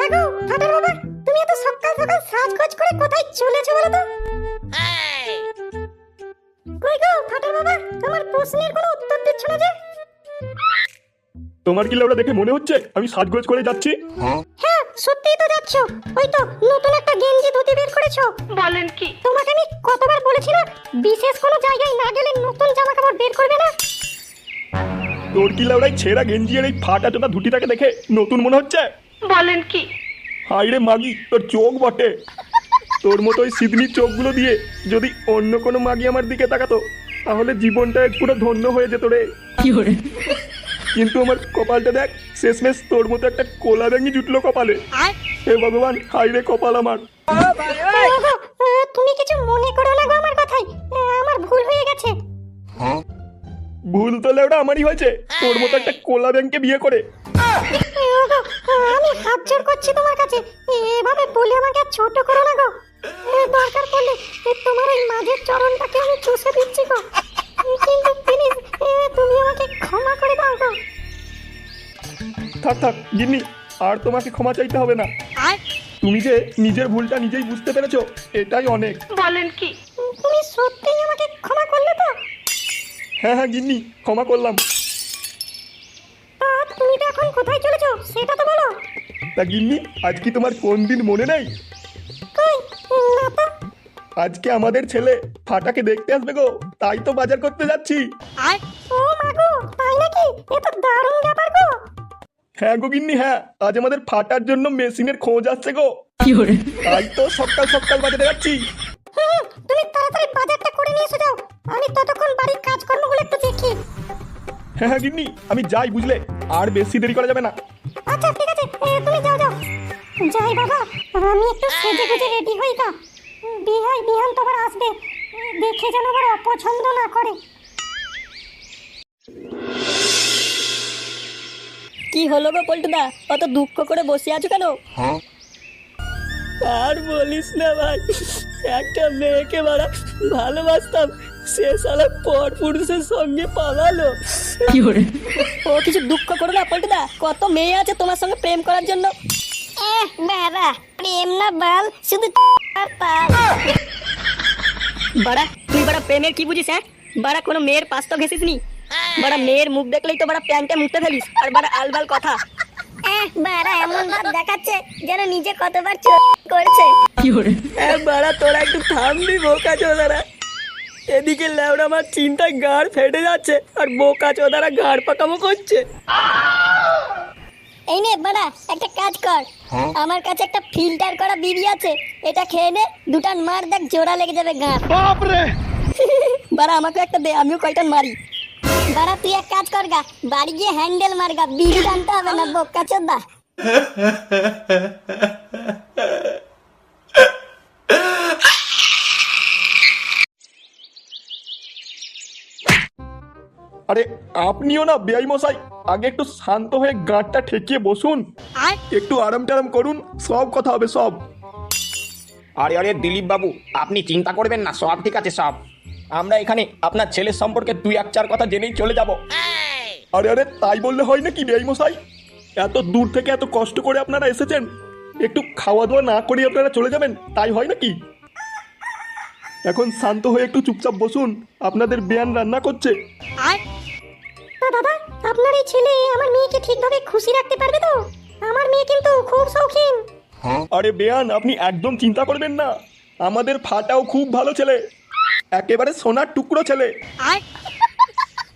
আগো ফাটার বাবা, তুমি এত সকাল সকাল সাজগোজ করে কোথায় চলেছো বলো তো? কই গো ফাটার বাবা, তোমার প্রশ্নের কোনো উত্তর দিচ্ছ না যে? তোমার কি লেবড়া দেখে মনে হচ্ছে আমি সাজগোজ করে যাচ্ছি? হ্যাঁ সত্যিই তো যাচ্ছ। ওই তো নতুন একটা গেঞ্জি ধুতি বের করেছো। বলেন কি? তোমাকে আমি কতবার বলেছি না, বিশেষ কোনো জায়গায় না গেলে নতুন জামা কাপড় বের করবে না। তোর কি লেবড়াই ছেঁড়া গেঞ্জি আর এই ফাটা চোদা ধুতিটাকে দেখে নতুন মনে হচ্ছে? বলেন কি? হাই রে মাগি, তোর চোখ বটে। তোর মতো ওই সিদনির চোখগুলো দিয়ে যদি অন্য কোনো মাগি আমার দিকে তাকাতো তাহলে জীবনটা পুরো ধন্য হয়ে যেত রে। কিন্তু আমার কপালটা দেখ, শেষমেশ তোর মতো একটা কোলা ব্যাঙি জুটলো কপালে। হে ভগবান, হাই রে কপাল আমার। ওগো, তুমি কিছু মনে করো না গো আমার কথাই, আমার ভুল হয়ে গেছে। ভুল তো লেবড়া আমারই হয়েছে, তোর মতো একটা কোলা ব্যাঙকে বিয়ে করে। ওগো, আমি হাত জোড় করছি তোমার কাছে, এভাবে বলে আমাকে আর ছোট করো না গো। দরকার পড়লে তোমার এই মাঝের চরণটাকে আমি চুষে দিচ্ছি গো, কিন্তু প্লিজ তুমি আমাকে ক্ষমা করে দাও গো। থাক থাক গিন্নি, আর তোমাকে ক্ষমা চাইতে হবে না। তুমি যে নিজের ভুলটা নিজেই বুঝতে পেরেছো, এটাই অনেক। বলেন কি? তুমি সত্যিই আমাকে ক্ষমা করলে তো? হ্যাঁ হ্যাঁ গিন্নি, ক্ষমা করলাম। তুমি তো এখন কোথায় চলেছো সেটা তো বলো। তা গিন্নি, আজ কি তোমার কোন দিন মনে নেই? কই, না তো। আজকে আমাদের ছেলে ফাটাকে দেখতে আসবে গো, তাই তো বাজার করতে যাচ্ছি। ও মা গো, তাই নাকি? এ তো দারুণ ব্যাপার গো। হ্যাঁ গো গিন্নি, হ্যাঁ, আজ আমাদের ফাটার জন্য মেশিনের খোঁজ আসছে গো। তাই তো সকাল সকাল বাজারে যাচ্ছি। তুমি তাড়াতাড়ি বাজারটা করে নিয়ে এসে যাও, আমি ততক্ষণ বাড়ির কাজকর্মগুলো একটু দেখি। হ্যাঁ হ্যাঁ গিন্নি, আমি যাই বুঝলে, আর বেশি দেরি করা যাবে না। আচ্ছা ঠিক আছে, তুমি যাও যাও। যাই বাবা, আমি একটু সেজে গুজে রেডি হই গা। বিহান তো আবার আসবে, দেখে যেন আবার অপছন্দ না করে। কি হলো গো পল্টুদা, অত দুঃখ করে বসে আছো কেন? আর বলিস না ভাই, একটা মেয়েকে মারা ভালোবাসতাম, সে শালা পর পুরুষের সঙ্গে পালালো। ও কিছু দুঃখ করো না পল্টুদা, কত মেয়ে আছে তোমার সঙ্গে প্রেম করার জন্য। বাবা প্রেম না বাল, শুধু বাড়া তুই বাড়া প্রেমের কি বুঝিস? হ্যাঁ বাড়া, কোনো মেয়ের পাশ তো ঘেসিস নি। বাড়া মেয়ের মুখ দেখলেই তো বাড়া প্যান্টে মুছতে ফেলিস, আর বাড়া আলবাল কথা। বাড়া এমন ভাব দেখাচ্ছে যেন নিজে কতবার করছে। বাড়া তোরা একটু থামবি বোকা চোদারা। এদিকে লেওড়া আমার চিন্তায় গাড় ফেটে যাচ্ছে, আর বোকা চোদারা গাড় পাকামো করছে। এই নে বাড়া, একটা কাজ কর, আমার কাছে একটা ফিল্টার করা বিড়ি আছে, এটা খেয়ে নে, দুটান মার, দেখ জোড়া লেগে যাবে গাঁ। বাড়া আমাকে একটা দে, আমিও কয়টান মারি। বাড়া তুই এক কাজ কর গা, বাড়ি গিয়ে হ্যান্ডেল মার গা, বিড়ি টানতে হবে না বোকা চোদা। আরে আপনিও না বেআই মশাই, আগে একটু শান্ত হয়ে গাঁটটা ঠেকিয়ে বসুন, একটু আরাম টারাম করুন, সব কথা হবে সব। আরে আরে দিলীপ বাবু, আপনি চিন্তা করবেন না, সব ঠিক আছে সব। আমরা এখানে আপনার ছেলের সম্পর্কে 2-4 কথা জেনেই চলে যাব। আরে আরে তাই বললে হয় নাকি বেআই মশাই? এত দূর থেকে এত কষ্ট করে আপনারা এসেছেন, একটু খাওয়া দাওয়া না করে আপনারা চলে যাবেন, তাই হয় নাকি? এখন শান্ত হয়ে একটু চুপচাপ বসুন, আপনাদের বেয়ান রান্না করছে। দাদা, আপনার এই ছেলে আমার মেয়েকে ঠিকভাবে খুশি রাখতে পারবে তো? আমার মেয়ে কিন্তু খুব শৌখিন। আরে বেয়ান, আপনি একদম চিন্তা করবেন না, আমাদের ফাটাও খুব ভালো ছেলে, একেবারে সোনার টুকরো ছেলে।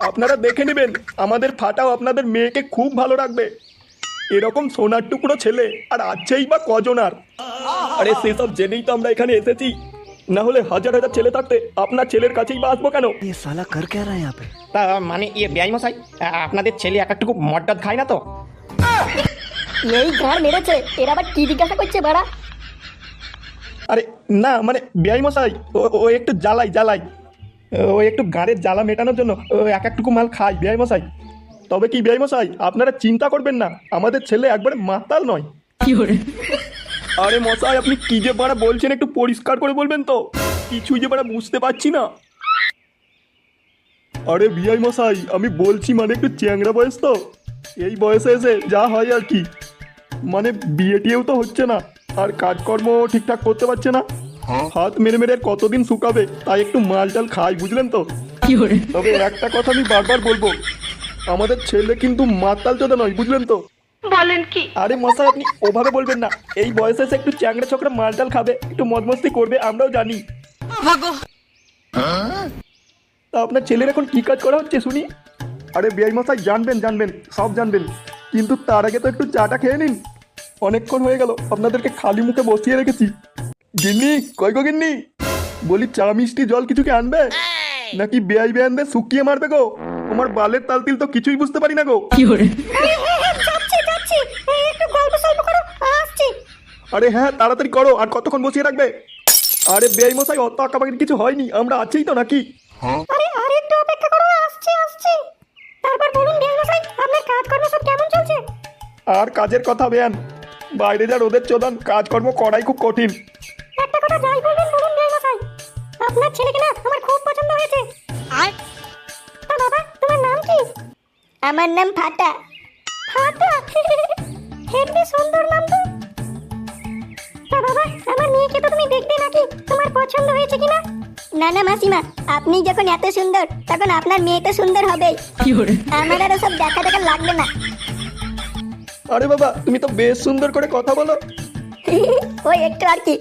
আপনারা দেখে নেবেন, আমাদের ফাটাও আপনাদের মেয়েকে খুব ভালো রাখবে। এরকম সোনার টুকরো ছেলে আর আছেই বা কজন আর? আরে সেসব জেনেই তো আমরা এখানে এসেছি, না হলে হাজার হাজার ছেলে থাকতে আপনার ছেলের কাছেই বা আসবো কেন? ये साला कर क्या रहा है यहाँ पे? তা মানে বেআই মশাই, আপনাদের ছেলে এক একটুকু মদটদ খায় না তো? এই গাড় মেরেছে, এরা আবার কি জিজ্ঞাসা করছে বাড়া? আরে না মানে বেআই মশাই, ও একটু জ্বালাই, ও একটু গাড়ের জ্বালা মেটানোর জন্য ও এক একটুকু মাল খায় বেআই মশাই। তবে কি বেআই মশাই, আপনারা চিন্তা করবেন না, আমাদের ছেলে একবারে মাতাল নয়। আরে মশাই, আপনি কি যে বাড়া বলছেন একটু পরিষ্কার করে বলবেন তো, কিছুই যে বাড়া বুঝতে পারছি না। আরে বিআই মশাই, আমি বলছি মানে একটু চ্যাংড়া বয়স তো, এই বয়সে এসে যা হয় আর কি। মানে বিয়ে টিয়েও তো হচ্ছে না, আর কাজকর্ম ঠিকঠাক করতে পারছে না, হাত মেরে মেরে আর কতদিন শুকাবে, তাই একটু মাল টাল খাই, বুঝলেন তো। তবে একটা কথা আমি বারবার বলবো, আমাদের ছেলে কিন্তু মাতাল চোদা নয়, বুঝলেন তো। বলেন কি? আরে মশাই, আপনি ওভাবে বলবেন না, এই বয়সে এসে একটু চ্যাংড়া ছোকরা মালটাল খাবে, একটু মদমস্তি করবে, আমরাও জানি। তা আপনার ছেলের এখন কি কাজ করা হচ্ছে শুনি? আরে বিআই মশাই, জানবেন জানবেন, সব জানবেন, কিন্তু তার আগে তো একটু চাটা খেয়ে নিন। অনেকক্ষণ হয়ে গেল আপনাদেরকে খালি মুখে বসিয়ে রেখেছি। গিন্নি, কই গো গিন্নি, বলি চা মিষ্টি জল কিছু কি আনবে, নাকি বেআই বেআনদের শুকিয়ে মারবে গো? তোমার বালের তালতিল তো কিছুই বুঝতে পারি না গো। যাচ্ছি যাচ্ছি, একটু গল্প সল্প করো, আসছি। আরে হ্যাঁ, তাড়াতাড়ি করো, আর কতক্ষণ বসিয়ে রাখবে? আরে বেআই মশাই, অত আঁকাবাকির কিছু হয়নি, আমরা আছেই তো নাকি। আরে আর একটু অপেক্ষা করো, আসছি আসছি। তারপর বলুন বিআই মশাই, আপনার কাজকর্ম সব কেমন চলছে? আর কাজের কথা বেয়ান, বাইরে যা রোদের চোদন, কাজকর্ম করাই খুব কঠিন। একটা কথা যাই বলবেন বলুন বিআই মশাই, আপনার ছেলেকে না আমার খুব পছন্দ হয়েছে। তা বাবা, তোমার নাম কি? আমার নাম ফাটা। ফাটা? হেবি সুন্দর নাম তো। তা বাবা, আমার মেয়েকে তো তুমি দেখবে নাকি, তোমার পছন্দ হয়েছে কিনা? না না মাসিমা, আপনি যখন এত সুন্দর, তখন আপনার মেয়ে তো সুন্দর হবেই। আমার আর সব দেখা দেখা লাগবে না। আরে বাবা, তুমি তো বেশ সুন্দর করে কথা বলো। ওই একটু আর কি।